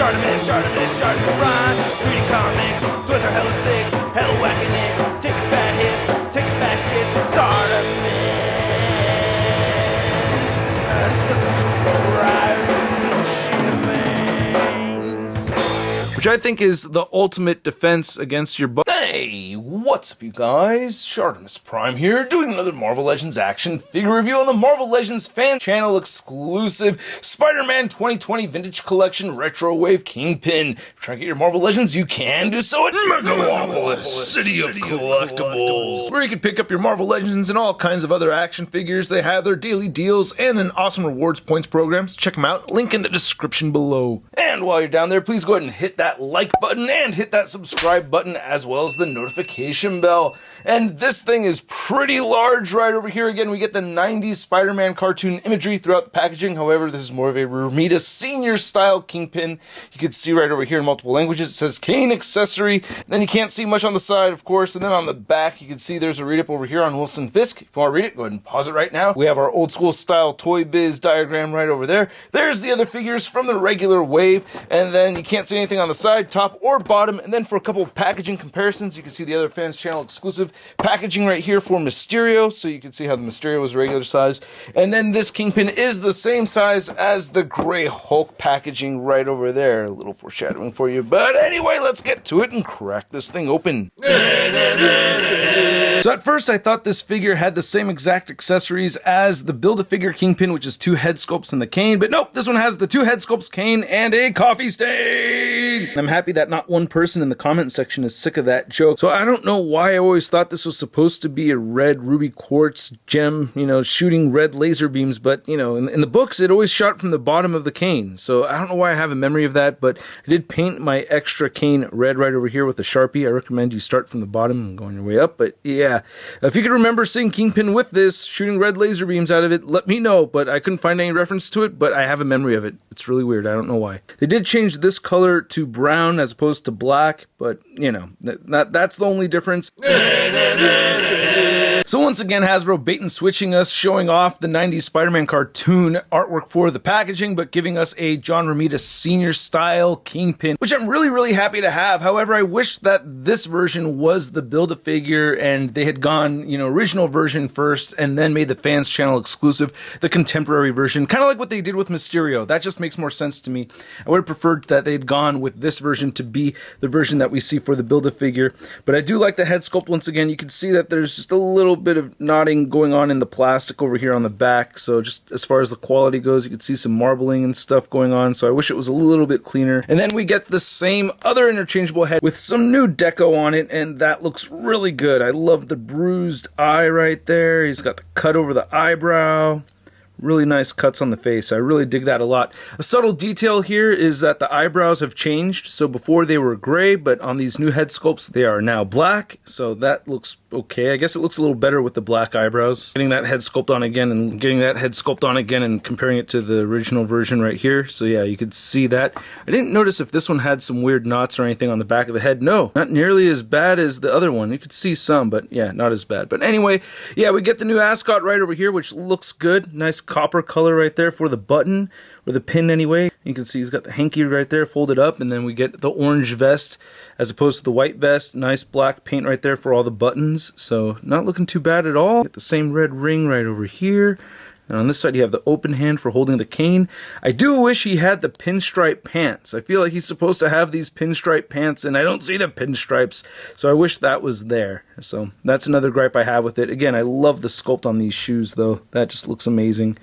Shartimus Prime. Reading comics, toys are hella sick, hella whacking it. Taking bad hits, taking bad shits. Subscribe. Which I think is the ultimate defense against your Hey, what's up you guys? ShartimusPrime here, doing another Marvel Legends action figure review on the Marvel Legends fan channel exclusive Spider-Man 2020 Vintage Collection Retro Wave Kingpin. If you're trying to get your Marvel Legends, you can do so at Megalopolis, City of Collectibles, where you can pick up your Marvel Legends and all kinds of other action figures. They have their daily deals and an awesome rewards points program, so check them out, link in the description below. And while you're down there, please go ahead and hit that like button and hit that subscribe button, as well as the notification bell. And this thing is pretty large right over here. Again, we get the 90s Spider-Man cartoon imagery throughout the packaging. However, this is more of a Romita Senior style Kingpin. You can see right over here in multiple languages, it says Kane accessory. Then you can't see much on the side, of course. And then on the back, you can see there's a read-up over here on Wilson Fisk. If you want to read it, go ahead and pause it right now. We have our old school style Toy Biz diagram right over there. There's the other figures from the regular wave. And then you can't see anything on the side, top or bottom. And then for a couple of packaging comparisons, you can see the other fans channel exclusive packaging right here for Mysterio, so you can see how the Mysterio was regular size. And then this Kingpin is the same size as the Gray Hulk packaging right over there. A little foreshadowing for you. But anyway, let's get to it and crack this thing open. So at first I thought this figure had the same exact accessories as the Build-A-Figure Kingpin, which is 2 head sculpts and the cane, but nope, this one has the 2 head sculpts, cane, and a coffee stain! I'm happy that not one person in the comment section is sick of that joke. So I don't know why I always thought this was supposed to be a red ruby quartz gem, shooting red laser beams, but, in the books it always shot from the bottom of the cane. So I don't know why I have a memory of that, but I did paint my extra cane red right over here with a Sharpie. I recommend you start from the bottom and go on your way up, but yeah. If you can remember seeing Kingpin with this, shooting red laser beams out of it, let me know, but I couldn't find any reference to it, but I have a memory of it. It's really weird, I don't know why. They did change this color to brown as opposed to black, but, that's the only difference. So once again, Hasbro bait and switching us, showing off the 90s Spider-Man cartoon artwork for the packaging, but giving us a John Romita Senior style Kingpin, which I'm really, really happy to have. However, I wish that this version was the Build-A-Figure and they had gone, original version first and then made the fans channel exclusive, the contemporary version, kind of like what they did with Mysterio. That just makes more sense to me. I would have preferred that they'd gone with this version to be the version that we see for the Build-A-Figure, but I do like the head sculpt once again. You can see that there's just a little bit of knotting going on in the plastic over here on the back, so just as far as the quality goes, you can see some marbling and stuff going on, so I wish it was a little bit cleaner. And then we get the same other interchangeable head with some new deco on it, and that looks really good. I love the bruised eye right there. He's got the cut over the eyebrow. Really nice cuts on the face. I really dig that a lot. A subtle detail here is that the eyebrows have changed. So before they were gray, but on these new head sculpts, they are now black. So that looks okay. I guess it looks a little better with the black eyebrows. Getting that head sculpt on again and comparing it to the original version right here. So yeah, you could see that. I didn't notice if this one had some weird knots or anything on the back of the head. No, not nearly as bad as the other one. You could see some, but yeah, not as bad. But anyway, yeah, we get the new ascot right over here, which looks good. Nice copper color right there for the button, or the pin anyway. You can see he's got the hanky right there folded up, and then we get the orange vest as opposed to the white vest. Nice black paint right there for all the buttons, so not looking too bad at all. Get the same red ring right over here. And on this side you have the open hand for holding the cane. I do wish he had the pinstripe pants. I feel like he's supposed to have these pinstripe pants and I don't see the pinstripes, so I wish that was there. So that's another gripe I have with it. Again, I love the sculpt on these shoes though. That just looks amazing.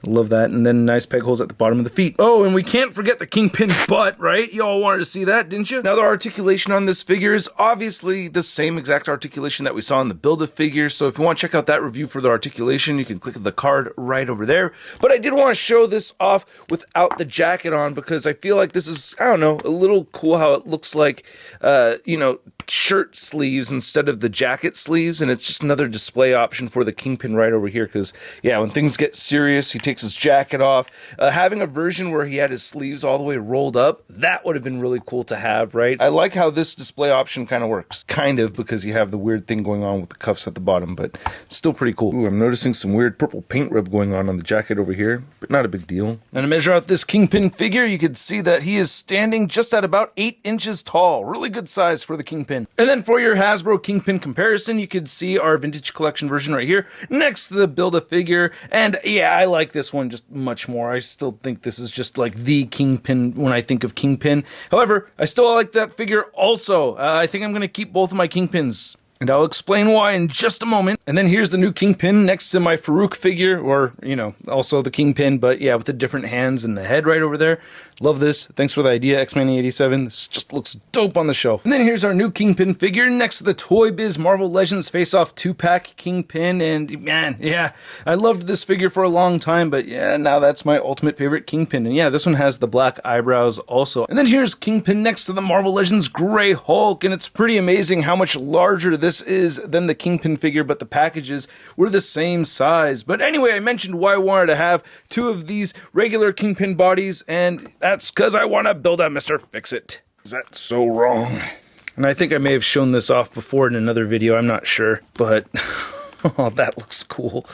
I love that. And then nice peg holes at the bottom of the feet. Oh, and we can't forget the Kingpin butt, right? You all wanted to see that, didn't you? Now, the articulation on this figure is obviously the same exact articulation that we saw in the Build-A-Figure. So if you want to check out that review for the articulation, you can click the card right over there. But I did want to show this off without the jacket on because I feel like this is, I don't know, a little cool how it looks like, shirt sleeves instead of the jacket sleeves. And it's just another display option for the Kingpin right over here because, yeah, when things get serious, he takes takes his jacket off. Having a version where he had his sleeves all the way rolled up, that would have been really cool to have, right? I like how this display option kind of works. Kind of, because you have the weird thing going on with the cuffs at the bottom, but still pretty cool. Ooh, I'm noticing some weird purple paint rub going on the jacket over here, but not a big deal. Now to measure out this Kingpin figure, you can see that he is standing just at about 8 inches tall. Really good size for the Kingpin. And then for your Hasbro Kingpin comparison, you can see our vintage collection version right here next to the Build-A-Figure. And yeah, I like this one just much more. I still think this is just like the Kingpin when I think of Kingpin. However, I still like that figure also. I think I'm going to keep both of my Kingpins. And I'll explain why in just a moment. And then here's the new Kingpin next to my Farouk figure, or, you know, also the Kingpin, but yeah, with the different hands and the head right over there. Love this. Thanks for the idea, X-Man87. This just looks dope on the shelf. And then here's our new Kingpin figure next to the Toy Biz Marvel Legends Face-Off 2-pack Kingpin. And man, yeah, I loved this figure for a long time, but yeah, now that's my ultimate favorite Kingpin. And yeah, this one has the black eyebrows also. And then here's Kingpin next to the Marvel Legends Grey Hulk, and it's pretty amazing how much larger this is than the Kingpin figure, but the packages were the same size. But anyway, I mentioned why I wanted to have 2 of these regular Kingpin bodies, and that's because I want to build a Mr. Fix-It. Is that so wrong? And I think I may have shown this off before in another video, I'm not sure, but oh, that looks cool.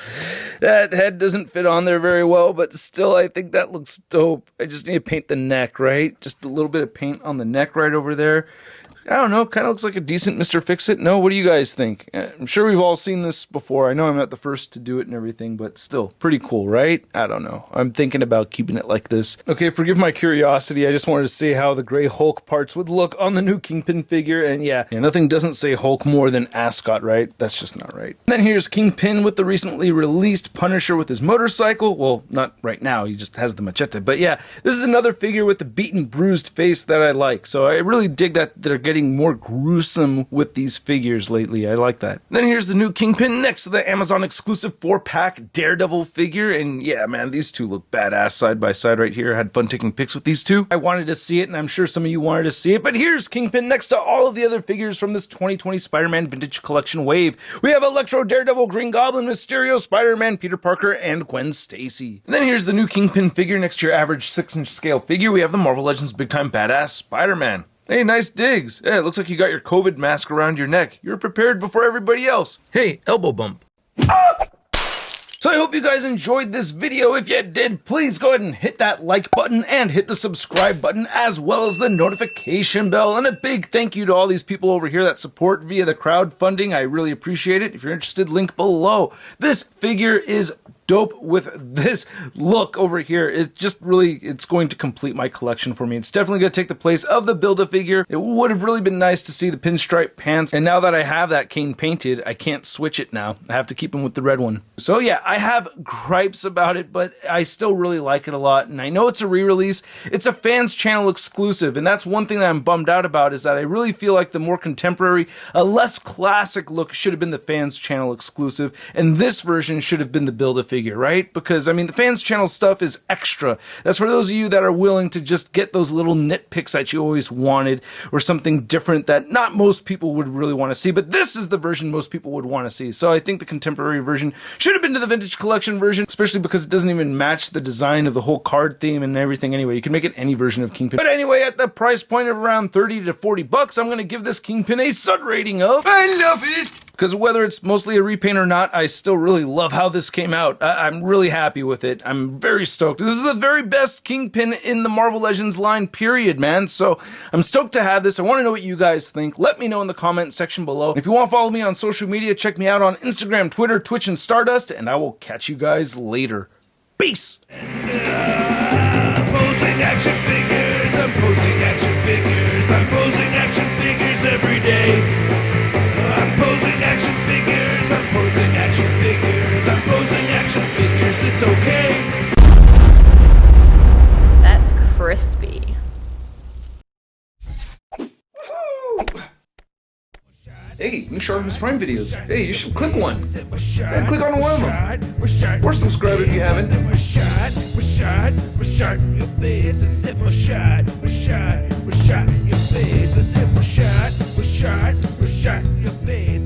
That head doesn't fit on there very well, but still, I think that looks dope. I just need to paint the neck, right? Just a little bit of paint on the neck right over there. I don't know, kind of looks like a decent Mr. Fix-It. No, what do you guys think? I'm sure we've all seen this before. I know I'm not the first to do it and everything, but still, pretty cool, right? I don't know. I'm thinking about keeping it like this. Okay, forgive my curiosity. I just wanted to see how the Grey Hulk parts would look on the new Kingpin figure. And yeah, nothing doesn't say Hulk more than Ascot, right? That's just not right. And then here's Kingpin with the recently released Punisher with his motorcycle. Well, not right now. He just has the machete. But yeah, this is another figure with the beaten, bruised face that I like. So I really dig that they're getting more gruesome with these figures lately. I like that. Then here's the new Kingpin next to the Amazon exclusive 4-pack Daredevil figure. And yeah, man, these two look badass side by side right here. I had fun taking pics with these two. I wanted to see it, and I'm sure some of you wanted to see it. But here's Kingpin next to all of the other figures from this 2020 Spider-Man Vintage Collection wave. We have Electro, Daredevil, Green Goblin, Mysterio, Spider-Man, Peter Parker, and Gwen Stacy. And then here's the new Kingpin figure next to your average 6-inch scale figure. We have the Marvel Legends Big Time Badass Spider-Man. Hey, nice digs. Yeah, it looks like you got your COVID mask around your neck. You're prepared before everybody else. Hey, elbow bump. Ah! So I hope you guys enjoyed this video. If you did, please go ahead and hit that like button and hit the subscribe button as well as the notification bell. And a big thank you to all these people over here that support via the crowdfunding. I really appreciate it. If you're interested, link below. This figure is dope with this look over here. It's just really, it's going to complete my collection for me. It's definitely going to take the place of the Build-A-Figure. It would have really been nice to see the pinstripe pants. And now that I have that cane painted, I can't switch it now. I have to keep him with the red one. So yeah, I have gripes about it, but I still really like it a lot. And I know it's a re-release. It's a fans channel exclusive. And that's one thing that I'm bummed out about, is that I really feel like the more contemporary, a less classic look should have been the fans channel exclusive. And this version should have been the Build-A-Figure. Right? Because, I mean, the fans channel stuff is extra. That's for those of you that are willing to just get those little nitpicks that you always wanted, or something different that not most people would really want to see, but this is the version most people would want to see. So I think the contemporary version should have been to the vintage collection version, especially because it doesn't even match the design of the whole card theme and everything anyway. You can make it any version of Kingpin. But anyway, at the price point of around 30 to 40 bucks, I'm going to give this Kingpin a sud rating of I love it! Because whether it's mostly a repaint or not, I still really love how this came out. I'm really happy with it. I'm very stoked. This is the very best Kingpin in the Marvel Legends line, period, man. So I'm stoked to have this. I want to know what you guys think. Let me know in the comment section below. If you want to follow me on social media, check me out on Instagram, Twitter, Twitch, and Stardust, and I will catch you guys later. Peace! I'm posing action figures. I'm posing action figures. I'm posing action figures every day. I'm posing action figures. I'm posing action figures. I'm posing action figures. It's okay. That's crispy. Hey, new ShartimusPrime videos. Hey, you should click one. Yeah, click on one of them. Or subscribe if you haven't. Your face is hit my shot. Your face is hit my shot. Your face.